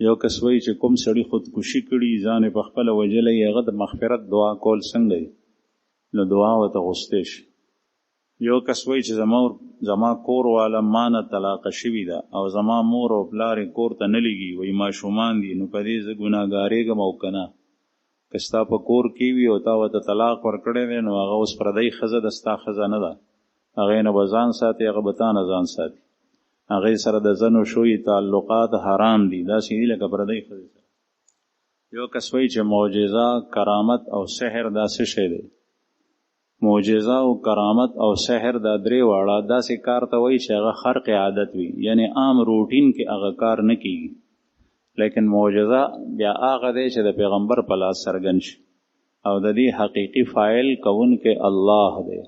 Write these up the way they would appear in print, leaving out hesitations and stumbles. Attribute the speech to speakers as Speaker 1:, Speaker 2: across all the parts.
Speaker 1: یو کس وایي چې کوم سړي خودکشي کړي ځان یې په خپله وژلی هغه د مغفرت دعا کول څنګه دی؟ نو دعا ورته غوښتی شي. یو کس وایي چې زما کور والا ما نه طلاقه شوي ده او زما مور او پلار یې کور ته نه لېږي، وایي ماشومان دي، نو په دې زه ګناهګارېږم او که نه؟ که ستا په کور کې وي او تا ورته طلاق ورکړی دی نو هغه اوس پردۍ ښځه ده، ستا ښځه نه ده. هغې نه به ځان ساتي، هغه به تا نه ځان ساتي. هغې سره د زن و شوی تعلقات حرام دي، داسې دي لکه پردۍ ښځې سره. یو کس وایي چې معجزه، کرامت او سحر دا څه شی دی؟ معجزه او کرامت او سحر دا درې واړه داسې کار ته وایي چې هغه خرق عادت وي، یعنی عام روټین کې هغه کار نه کیږي. لیکن معجزه بیا هغه دی چې د پیغمبر په لاس څرګند شي او د دې حقیقي فاعل کوونکی الله دی،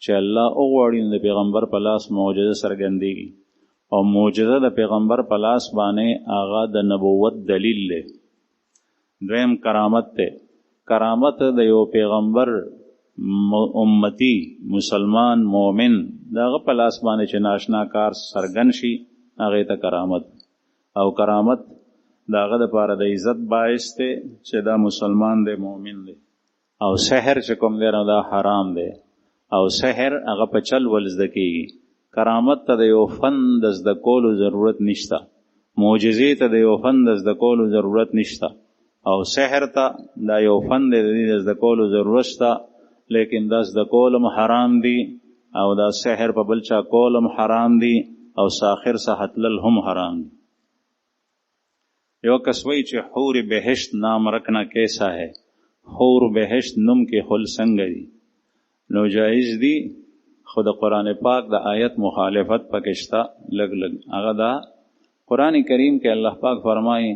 Speaker 1: چې الله وغواړي نو د پیغمبر په لاس معجزه څرګندېږي. او معجزه د پیغمبر په لاس باندې هغه د نبوت دلیل دی. دویم کرامت دی. کرامت د یو پیغمبر امتی مسلمان مومن دغه په لاس باندې چې ناشنا کار څرګند شي هغې ته کرامت. او کرامت د هغه دپاره د عزت باعث دی چې دا مسلمان دی، مومن دی. او سحر چې کوم دی نو دا حرام دی. او سحر هغه په چل ول زده کېږي. کرامت ته د یو فن د زده کولو ضرورت نشته، معجزې ته د یو فن د زده کولو ضرورت نشته، او سحر ته دا یو فن دی د دې د زده کولو ضرورت شته، لیکن دا زده کول هم حرام دي او دا سحر په بل چا کول هم حرام دي او ساخر څخه تلل هم حرام دي. یو کس وایي چې حور بهشت نام رکھنا کیسا ہے؟ حور بهشت نوم کې خل څنګه دي؟ نو جایز دي، خو د قرآن پاک د آیت مخالفت پکې شته لږ لږ. هغه دا قرآن کریم کې الله پاک فرمایي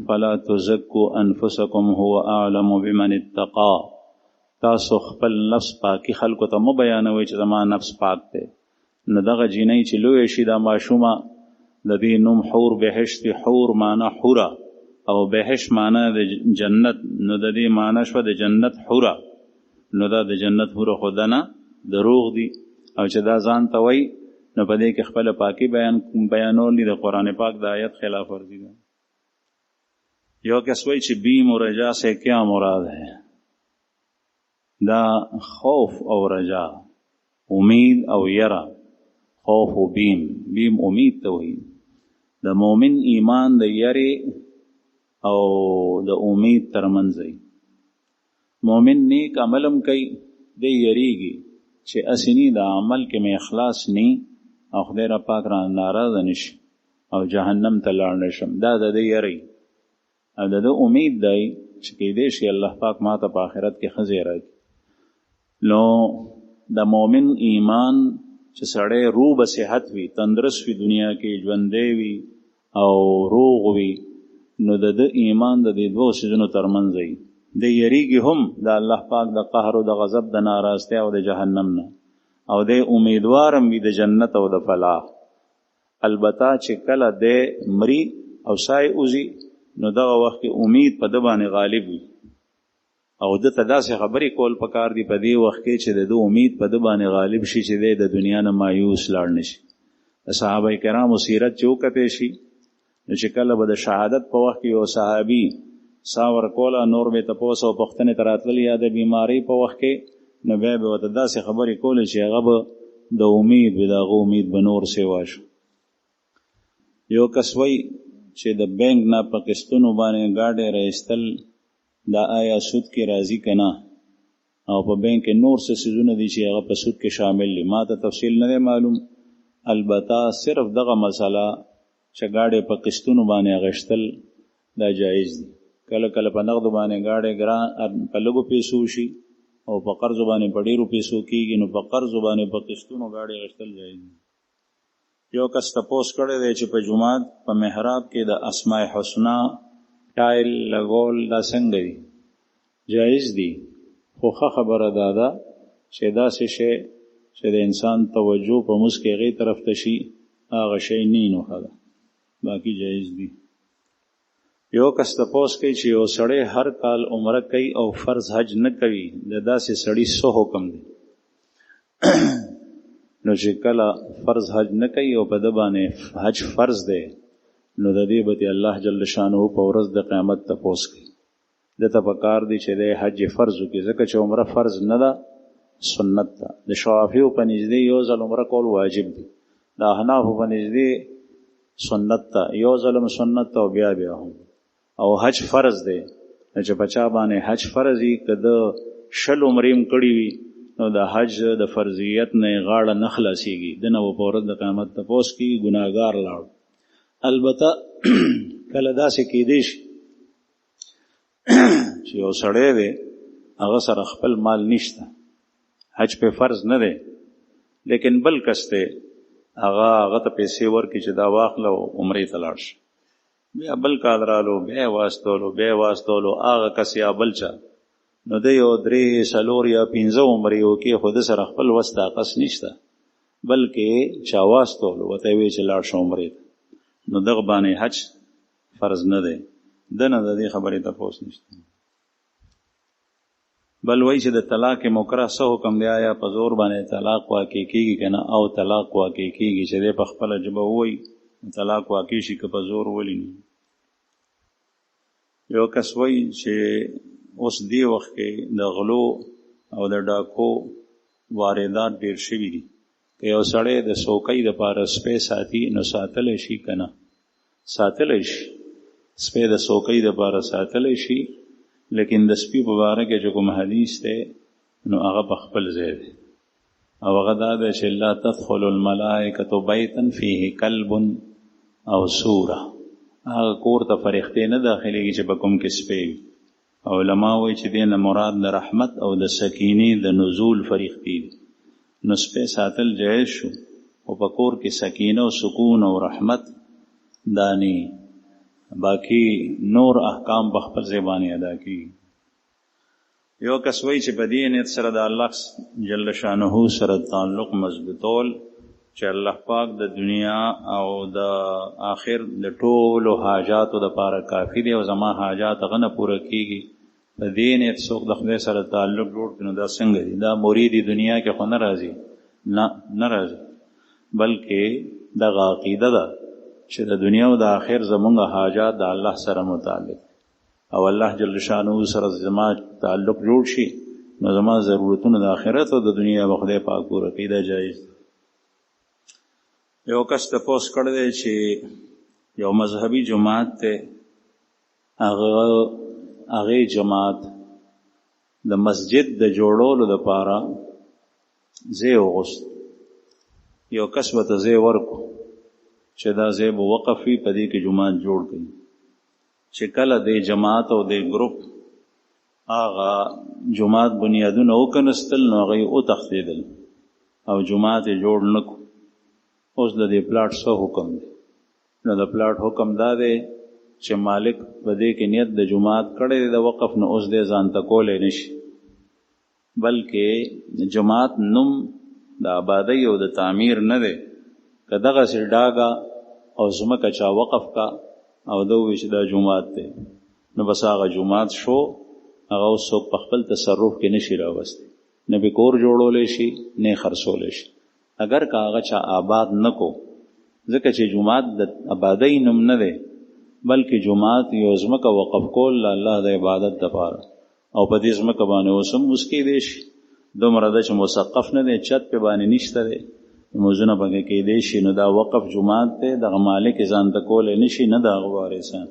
Speaker 1: فلا تزکوا انفسکم هو اعلم بمن اتقا. تاسو خپل نفس پاکي خلکو ته مو بیانوئ چې زما نفس پاک دی. نو دغه جینۍ چې لویه شي دا ماشومه د دې نوم حور بهشت. حور معنا حوره او بهشت معنا د جنت، نو د دې معنا شوه د جنت حوره. نو دا د جنت حوره خو ده نه، دروغ دي. او چې دا ځان ته وایي نو په دې کې خپله پاکي بیانول دي، د قرآن پاک د آیت خلاف ورزي ده. یو کس وایي چې بیم و رجا سے کیا مراد ہے؟ دا خوف او رجا، امید او یرا. خوف و بیم، بیم امید ته وایي. د مؤمن ایمان د یری او د امید ترمنځ دی. مؤمن نیک عملم کوي، دی یریږي چې اسینی د عمل کې مې اخلاص نی او خدای را پاک را ناراضه نشي او جهنم ته لاړ نشم. دا د دې یری او د دې امید دی چې کېدای شي الله پاک ما ته په آخرت کې ښه ځای راکړي. نو د مؤمن ایمان چې سړی روح به صحت وي، تندرست وي، دنیا کې ژوندی وي او روغ وي، نو د ده ایمان د دې دوو څیزونو ترمنځ دی. د یریږي هم د الله پاک د قهر او د غضب د ناراضتیا او د جهنم نه، او د امیدوارم وي د جنت او د فلاح. البته چې کله د مري او سای اوزي نو دغه وخت کې امید په ده باندې غالب وي او ده ته داسې خبرې کول پکار دي په دې وخت کې چې د ده امید په ده باندې غالب شي چې دی د دنیا نه مایوس لاړ نه شي. د صحابه کرامو سیرت چې وکتلی شي نو چې کله به د شهادت په وخت کې یو صحابي سا ورکوله، نور به یې تپوس او پوښتنې ته راتللې، یا د بیمارۍ په وخت کې، نو بیا به ورته داسې خبرې کولې چې هغه به د امید وي، د هغه امید به نور سیوا شو. یو کس وایي چې د بینک نه په قسطونو باندې ګاډۍ راایستل دا آیا سود کې راځي که نه، او په بینک کې نور څه څیزونه دي چې هغه په سود کې شامل دي. ما ته تفصیل نه دی معلوم، البته صرف دغه مسله چې ګاډۍ په قسطونو باندې اخیستل دا جایز دي. کله کله په نغدو باندې ګاډۍ ګران په لږو پیسو شي او په قرضو باندې په ډېرو پیسو کېږي، نو په قرضو باندې په قسطونو ګاډۍ اخیستل جایز دي. یو کس تپوس کړی دی چې په جومات په محراب کې د اسماء حسنا ټایل لګول دا څنګه دي؟ جایز دي، خو ښه خبره دا ده چې داسې شی چې د انسان توجه په مونځ کې هغې طرف ته شي هغه شی نه نو ښه ده، باقي جایز دي. یو کس تپوس کوي چې یو سړی هر کال عمره کوي او فرض حج نه کوي، د داسې سړي څه حکم دی؟ نو چې کله فرض حج نه کوي او په ده باندې حج فرض دی، نو د دې به الله جل شانه په ورځ د قیامت تپوس کوي. دته پکار دی چې د حج فرض وکړي، ځکه چې عمره فرض نه ده، سنت ده. د شوافیو په نږدې یو ځل عمره کول واجب دي، د احنافو په نږدې سنت ده، یو ځل سنت ده او بیا هم. او حج فرض دی، چې بچا باندې حج فرض وي، که د 20 عمرې کړي وي نو د حج د فرضیت نه غاړه نه خلاصېږي، دنه به په ورځ د قیامت تپوس کېږي، ګناهګار لاړ. البته کله داسې کېدی شي چې یو سړی دی هغه سره خپل مال نشته، حج په فرض نه دی، لیکن بل کس دی هغه ته پیسې ورکړي چې دا واخله او عمرې ته لاړ شي. بیا بل کال رالو، بیا واستولو هغه کس یا بل چا، نو د یو 3 4 یا 15 عمرې وکړي، خو د سره خپل وس طاقت نشته، بلکې چا واستولو ورته ویې چې لاړ شه عمرې ته، نو دغه باندې حج فرض نه دی، دنه د دې خبرې تپوس نشته. بل وایي چې د طلاق مکره څه حکم دی؟ آیا په زور باندې طلاق واقع کېږي که نه؟ او طلاق واقع کېږي چې دی په خپله ژبه ووایي طلاق واقع شي، که په زور ولي نه. یو کس وایي چې اوس دې وخت کې د غلو او د ډاکو واردات ډېر شوي دي، که یو سړی د څوکۍ دپاره سپی ساتي نو ساتلی شي که نه؟ ساتلی شي، سپی د څوکۍ دپاره ساتلی شي، لیکن د سپي په باره کې چې کوم حدیث دی نو هغه په خپل ځای دی، او هغه دا دی چې لا تدخل الملائکة بیتا فیه کلب او سوره، هغه کور ته فرښتې نه داخلېږي چې په کوم کې سپی وي. علما وایي چې دې نه مراد د رحمت او د سکینې د نزول فرښتې دي، نو سپی ساتل جایز شو، او په کور کې سکینه او سکون او رحمت دانی، باقی نور احکام په خپل ځای باندې ادا کیږي. یو کس وایي چې په دې نیت سره د الله جل شانه سره تعلق مضبوطول چې الله پاک د دنیا او د آخر د ټولو حاجاتو دپاره کافي دی، او زما حاجات هغه نه پوره کیږي. په دې نیت څوک د خدای سره تعلق جوړ کړي نو دا څنګه دي؟ دا مرید دنیا کې خو نه راځي، نه راځي، بلکې دغه عقیده ده چې د دنیا او د آخر زمونږ حاجات د الله سره متعلق، او الله جل شانه سره زما تعلق جوړ شي نو زما ضرورتونه د آخرت او د دنیا به خدای پاک پوره کړي، دا جایز. یو کس تپوس کړی دی چې یو مذهبي جماعت دی، هغې جماعت د مسجد د جوړولو دپاره ځای وغوښت، یو کس به ته ځای ورکو چې دا ځای به وقف وي، په دې کې جماعت جوړ کړي. چې کله د جماعت او د ګروپ هغه جماعت بنیادونه وکنستل نو هغه یې وتښتېدل او جماعت یې جوړ نه کړو. اوس د دې پلاټ څه حکم دی؟ نو د پلاټ حکم دا دی چې مالک په دې کې نیت د جماعت کړی دی د وقف، نو اوس دې ځان ته کولی نشي، بلکې جماعت نوم د آبادۍ او د تعمیر نه دی. که دغسې ډاګه او ځمکه چا وقف کا او ده ووایي چې دا جومات دی، نو بس هغه جومات شو، هغه اوس څوک په خپل تصرف کې نشي راوستی، نه به کور جوړولی شي نه خرڅولی شي، اگر که هغه چا آباد نه کو، ځکه چې جومات د آبادۍ نوم نه دی، بلکې جومات یو ځمکه وقف کول د الله د عبادت دپاره، او په دې ځمکه باندې اوس هم اوس کېدی شي، دومره ده چې مسقف نه دی، چت پې باندې نشته دی، لمونځونه پکې کېدی شي، نو دا وقف جومات دی، دغه مالک یې ځان ته کولی نشي، نه د هغه وارثان.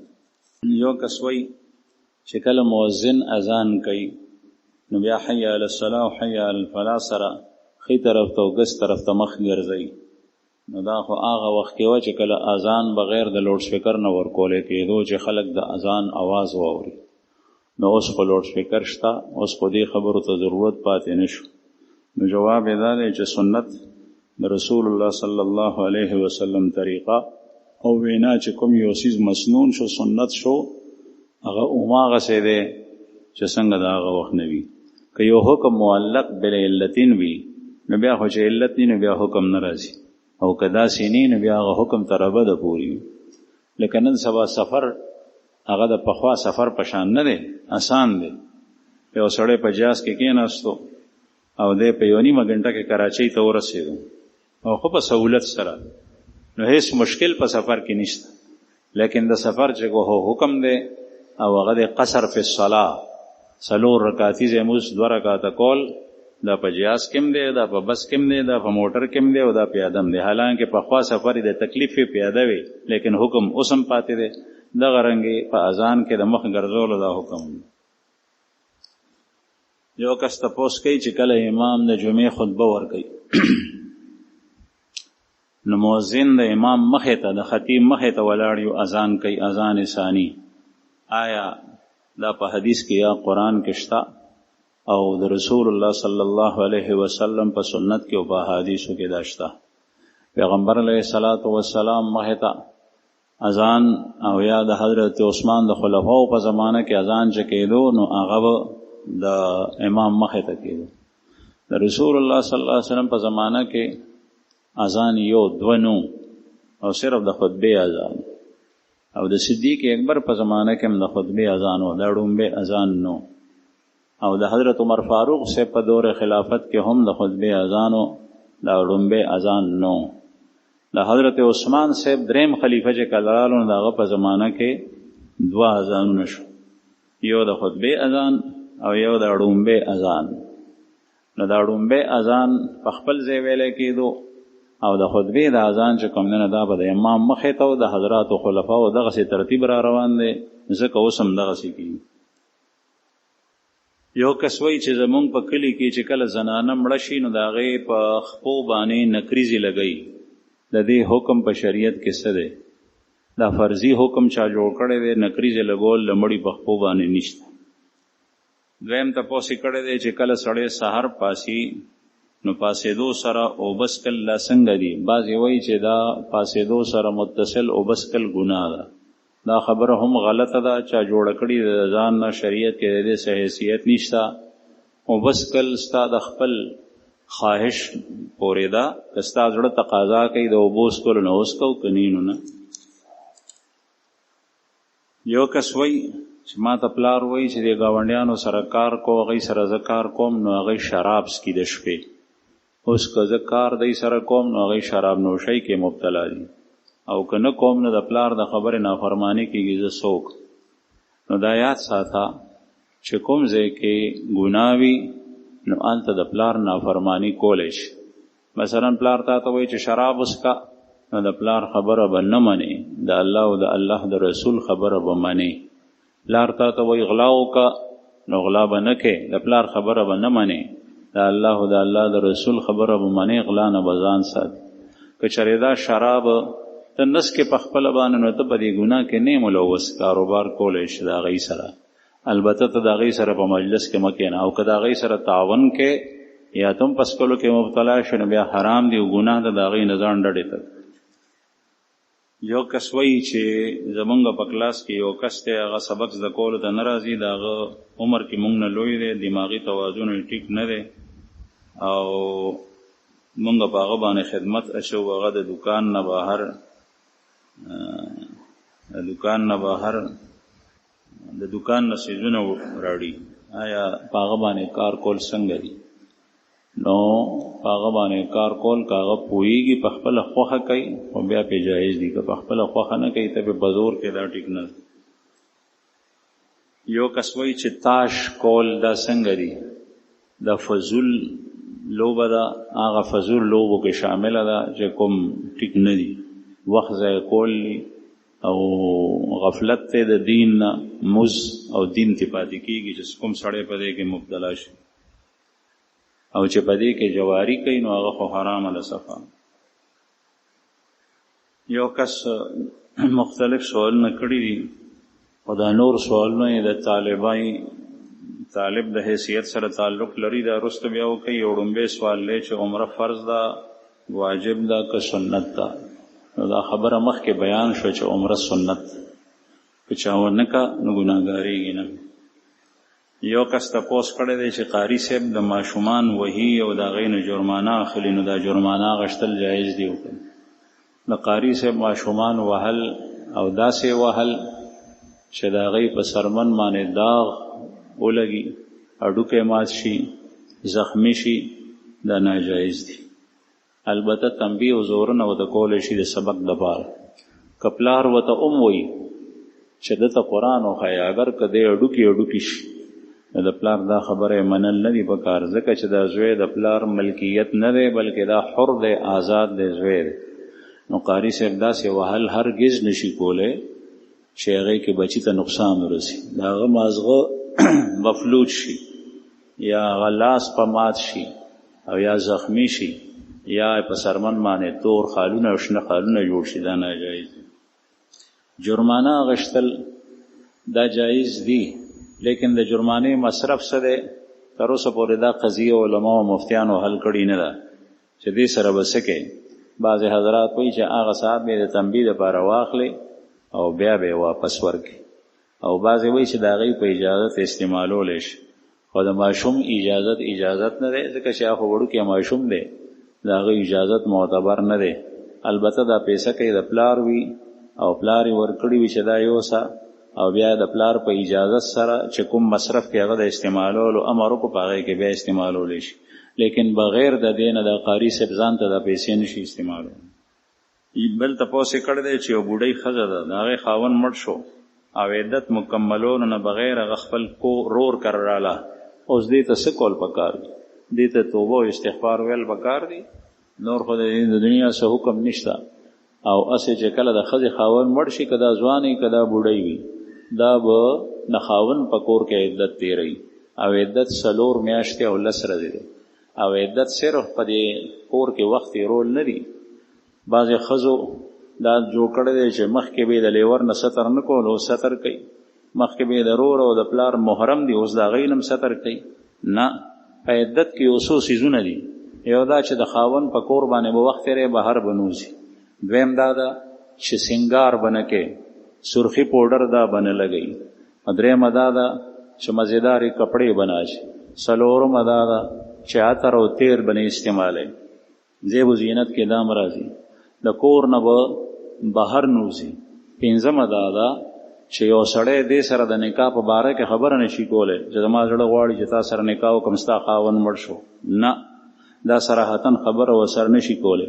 Speaker 1: یو کس وایي چې کله مؤذن اذان کوي نو بیا حی علی الصلاة او حی علی الفلاح سره ښي طرف ته او ګس طرف ته مخ ګرځوي، نو دا خو هغه وخت کې وه چې کله اذان بغیر د لوډ سپیکر نه ورکولی کېدو چې خلک د اذان اواز واوري، نو اوس خو لوډ سپیکر شته، اوس خو دې خبرو ته ضرورت پاتې نه شو. نو جواب یې دا دی چې سنت د رسول الله صلی الله علیه وسلم طریقه او وینا چې کوم یو څیز مسنون شو، سنت شو، هغه هماغسې دی چې څنګه د هغه وخت نه وي. که یو حکم معلق بالعلتین وي نو بیا خو چې علت وي نو بیا حکم نه راځي، او که داسې نه نو بیا هغه حکم تر ابده پورې وي. لکه نن سبا سفر هغه د پخوا سفر په شان نه دی، آسان دی. یو سړی په جهاز کې کېناستو او دی په 1.5 غنټه کې کراچۍ ته ورسېدو، او خو په سهولت سره، نو هیڅ مشکل په سفر کې نشته. لیکن د سفر چې کو حکم دی او هغه د قصر فی الصلاه 4 رکعاتی زموس 2 رکعاته کول دا په جهاز کېم دی دا په بس کېم دی دا په موټر کېم دی او دا پیاده دی حالانکه په خوا سفر د تکلیف پیاده وي لیکن حکم اوسم پاتې دی دغه رنګې په اذان کې د مخ ګرځولو دا حکم دی. یو کس تپوس کوي چې کله امام د جمعې خطبه ورکوي نو مؤذن د امام مخې ته د خطیب مخې ته ولاړ یو اذان کوي اذان ثانی آیا دا په حدیث کې یا قرآن کې شته او د رسول الله صلی الله علیه وسلم په سنت کې او په حدیثو کې دا شته. پیغمبر علیه الصلاۃ والسلام مخې ته اذان او یا د حضرت عثمان د خلفاو په زمانه کې اذان چې کېدو نو هغه د امام مخې ته کېدو. د رسول الله صلی الله علیه وسلم په زمانه کې اذان یو دو نو او صرف د خطبه اذان او د صدیق اکبر په زمانه کې هم د خطبه اذان او د ډومبه اذان نو او د حضرت عمر فاروق سے په دور خلافت کې هم د خطبه اذان او د ډومبه اذان نو. د حضرت عثمان صاحب دریم خلیفہ چې کلالو دغه په زمانه کې 2 اذانونه شو یو د خطبه اذان او یو د ډومبه اذان. نو د ډومبه اذان په خپل ځای ویل کېدو او د خطبه د اذان چې کوم نه دا به د امام مخې ته او د حضرات خلفا او دغه سي ترتیب را روان دي ځکه اوس هم دغه سي کی. یو کس وایي چې زمونږ په کلی کې چې کله زنانه مړه شي نو د هغې په خپو باندې نکریزې لګوي د دې حکم په شریعت کې څه دی؟ دا فرضي حکم چا جوړ کړی دی نکریزې لګول د مړي په خپو باندې نشته. دویم تپوس یې کړی دی چې کله سړی سحر پاسي نو پاسېدو سره اوبسکل لا څنګه دي؟ بعضې وایي چې دا پاسېدو سره متصل اوبسکل ګناه ده. دا خبره هم غلطه ده چا جوړه کړي د ځان نه شریعت کې د دې څه حیثیت نشته. اوبسکل ستا د خپل خواهش پورې ده که ستا زړه تقاضا کوي د اوبو څکلو نه وڅکو که نینو نه. یو کس وایي چې ما ته پلار وایي چې د ګاونډیانو سره کار کو هغوی سره زه کار کوم نو هغوی شراب څکي د شپې. اوس که زه کار دی سره کوم نو هغوی شراب نوشۍ کې مبتلا دي او که نه کوم نو د پلار د خبرې نافرماني کېږي زه څوک. نو دا یاد ساته چې کوم ځای کې ګناه وي نو هلته د پلار نافرماني کولی شي. مثلا پلار تا ته وایي چې شراب وڅکه نو د پلار خبره به نه منې د الله او د الله د رسول خبره به منې. پلار تا ته وایي غلا وکړه نو غلا به نه کې د پلار خبره به نه منې د الله او د الله د رسول خبره به منې غلا نه به ځان ساتي. که چېرې دا شراب ته نس کې په خپله باندې نو ته په دې ګناه کې نه ملوث کاروبار کولی شي د هغوی سره. البته ته د هغوی سره په مجلس کې مه کښېنه او که د هغوی سره تعاون کې یا ته هم په څکلو کې مبتلا شي نو بیا حرام دی او ګناه ده د هغوی نه ځان ډډې ته. یو کس وایي چې زمونږ په کلاس کې یو کس دی هغه سبق زده کولو ته نه راځي د هغه عمر کې مونږ نه لوی دی دماغي توازن یې ټیک نه دی او مونږ په هغه باندې خدمت اچو هغه د دکان نه بهر د دکان نه څیزونه راوړي. آیا په هغه باندې کار کول څنګه دي؟ نو په هغه باندې کار کول که هغه پوهېږي په خپله خوښه کوي خو بیا پې جایز دي. که په خپله خوښه نه کوي ته پې په زور کې دا ټیک نه دی. یو کس وایي چې تاش کول دا څنګه دي؟ دا فضول لوبه ده هغه فضول لوبو کې شامله ده چې کوم ټیک نه دي. وخت ضایع کول او غفلت ته د دین نه مز او دین ته پاتې کېږي چې کوم سړی په دې کې مبتلا شي او چې په دې کې جواری کوي نو هغه خو حرامه ده صفا. یو کس مختلف سوالونه کړي دي او دا نور سوالونه د طالب د حیثیت سره تعلق لري. دا وروسته بیا وکړي یو ړومبی سوال دی چې عمره فرض ده واجب ده که سنت ده؟ نو دا خبره مخکې بیان شو چې عمره سنت که چا ونه کا نو ګناهګارېږي نه. یو کس تپوس کړی دی چې قاري صاحب د ماشومان وهي او د هغوی نه جرمانه اخلي نو دا جرمانه اخیستل جایز دی وکړي. د قاري صاحب ماشومان وهل او داسې وهل چې د هغوی په سرمن باندې داغ ولګي هډوکی مات شي زخمی شي دا ناجایز دي. البته تنبیه او زورونه ورته کولی شي د سبق دپاره کپلار وته وی چې دته قرآن وښایه اگر که دی اډوکي شي د پلار دا خبره منل نه دي پکار، ځکه چې دا زوی د پلار ملکیت نه دی بلکې دا حر دی، آزاد دی زوی دی. نو قاري صاحب داسې وهل هرګز نشي کولی چې هغې کې بچي ته نقصان ورسي، د هغه مازغه مفلوج شي یا هغه لاس په مات شي او یا زخمی شي یا په سرمن باندې تور خالونه او شنه خالونه جوړ شي، دا ناجایز دي. جرمانه غشتل دا جایز دي، لیکن د جرمانه مصرف څه دی تر اوسه پورې دا قضیه علما او مفتیانو حل کړي نه ده چې دې سره به څه کوي. بعضې حضرات وایي چې هغه ساعت به د تنبیه دپاره واخلي او بیا به یې واپس ورکړي، او بعضې وایي چې د هغې په اجازت استعمالولی شي، خو د ماشوم اجازت نه دی، ځکه چې هغه وړوکی ماشوم دی، د هغه اجازت معتبر نه دی. البته دا پیسه کې د پلار وي او پلار یې ورکړي وي چې دا یوسه، او بیا د پلار په اجازت سره چې کوم مصرف کې هغه د استعمالولو امر وکړو په هغې کې بیا استعمالولی شي، لیکن بغیر د دې نه د قاري صاحب ځان ته د پیسې نشي استعمالولی. بل تپوس یې کړی دی چې یو بوډۍ ښځه ده، د هغې خاوند مړ شو او عدت مکملولو نه بغیر هغه خپل رور کر راله، اوس دې ته څه کول پکار دي؟ دې ته توبه او استغفار ویل پکار دي، نور خو د دنیا څه حکم نشته. او اسې چې کله د ښځې خاوند مړ شي، که دا ځوان وي که دا بوډۍ وي، دا به د خاوند په کور کې عدت تېروي، او عدت 4 میاشتې او 10 ورځې دی، او عدت صرف په دې کور کې وخت تېرول نه دي. بعضې ښځو دا جوړ کړی دی چې مخکې به یې د لیور نه ستر نه کول، اوس ستر کوي، مخکې به یې د رور او د پلار محرم دي، اوس د هغوی نه هم ستر کوي. نه، په عدت کې یو څو څیزونه دي، یو دا چې د خاوند په کور باندې به وخت تېری، بهر به نوځي. دویم دا ده چې سنگار به نه کوي، سرخی پوډر دا به نه لګوي. درېیمه دا ده چې مزیدارې کپړې به نه اچي. څلورمه دا ده چې عطر او تیر به نه استعمالوي. زیب و زینت کې دا هم راځي، د کور نه به بهر نوځي. پنځمه دا ده چې یو سړی دې سره د نکاح په باره کې خبره نشي کولی چې زما زړه غواړي چې تا سره نکاح وکړم، ستا خاوند مړ شو. نه، دا صراحتاً خبره ورسره نشي کولی،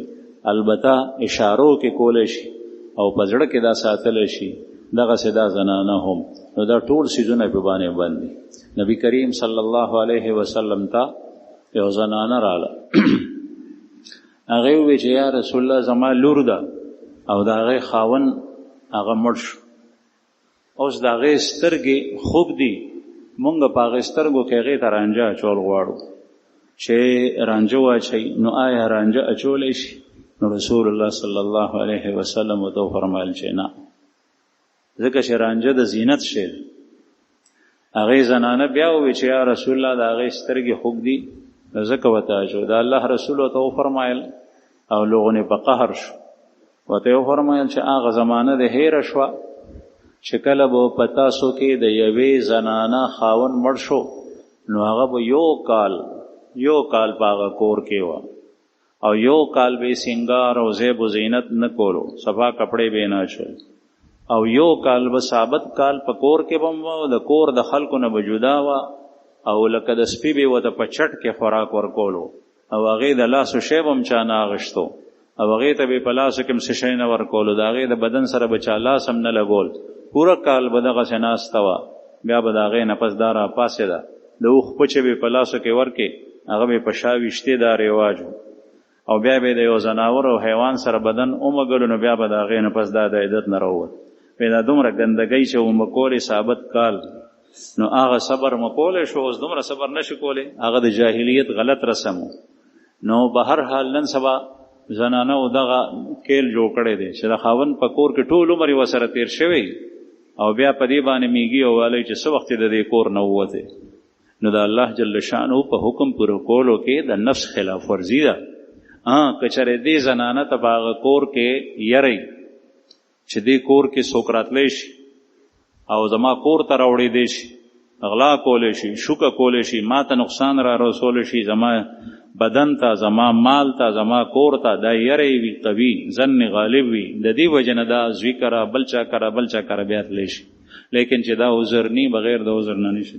Speaker 1: البته اشارو کې کولی شي او په زړه کې دا ساتلی شي. دغسې دا زنانه هم، نو دا ټول څیزونه په باندې بند دي. نبی کریم صلی الله علیه وسلم ته یو زنانه راله، هغې وویل چې یا رسول الله زما لور ده او د هغې خاوند هغه مړ شو، اوس د هغې سترګې خوب دي، مونږ په هغې سترګو کې هغې ته رانجه اچول غواړو چې رانجه واچوي. نو آیا رانجه اچولی شي؟ نو رسول الله صلی الله علیه وسلم ورته وفرمایل چې نه، ځکه چې رانجه د زینت شی دی. هغې زنانه بیا وویل چې یا رسول الله د هغې سترګې خوب دي، ځکه ورته اچو. د الله رسول ورته وفرمایل او لغونې په قهر شو، ورته یې وفرمایل چې هغه زمانه د هیره شوه چې کله به په تاسو کې د یوې زنانه خاوند مړ شو، نو هغه به یو کال په هغه کور کې وه، او یو کال به سنگار او زیب و زینت نه کولو، صفا کپړې به نه اچول، او یو کال به ثابت کال په کور کې به و، د کور د خلکو نه به جدا وه، او لکه د سپي به ورته په چټ کې خوراک ورکولو، او هغې د لاسو شی به هم چا نه اخېستو، او هغې ته به په لاسو کې هم څه شی نه ورکولو، د هغې د بدن سره به چا لاس هم نه لګول. پوره کال به دغسې ناسته وه، بیا به د هغې نه پس دا راپاسېده، د اوښ پچې به په لاسو کې ورکې، هغه به په شا ویشتې، دا رواج و. او بیا به د یو ځناور او حیوان سره بدن ومږلو، نو بیا به د هغې نه پس دا د عدت نه راووت. دا دومره ګندګۍ چې ومکولې ثابت کال، نو هغه صبر مکولی شو، اوس دومره صبر نشي کولی، هغه د جاهلیت غلط رسم و. نو به هر حال نن سبا زنانه و دغه کیل جوړ کړی دی چې د خاوند په کور کې ټول عمر یې ورسره تېر شوی، او بیا په دې باندې میږي او والی چې څه وخت د دې کور نه ووتې. نو د الله جل شانه په حکم پوره کولو کې د نفس خلاف ورزي ده. که چېرې دې زنانه ته په هغه کور کې یری چې دې کور کې څوک راتلی شي او زما کور ته راوړېدی شي، غلا کولی شي، شوکه کولی شي، ما ته نقصان را رسولی شي، زما بدن ته، زما مال ته، زما کور ته، دا یری وي قوي، ظن غالب وي، د دې وجه نه دا زوی کره بل چا کره بیا تلی شي. لیکن چې دا عذر نی، بغیر د عذر نه نشي.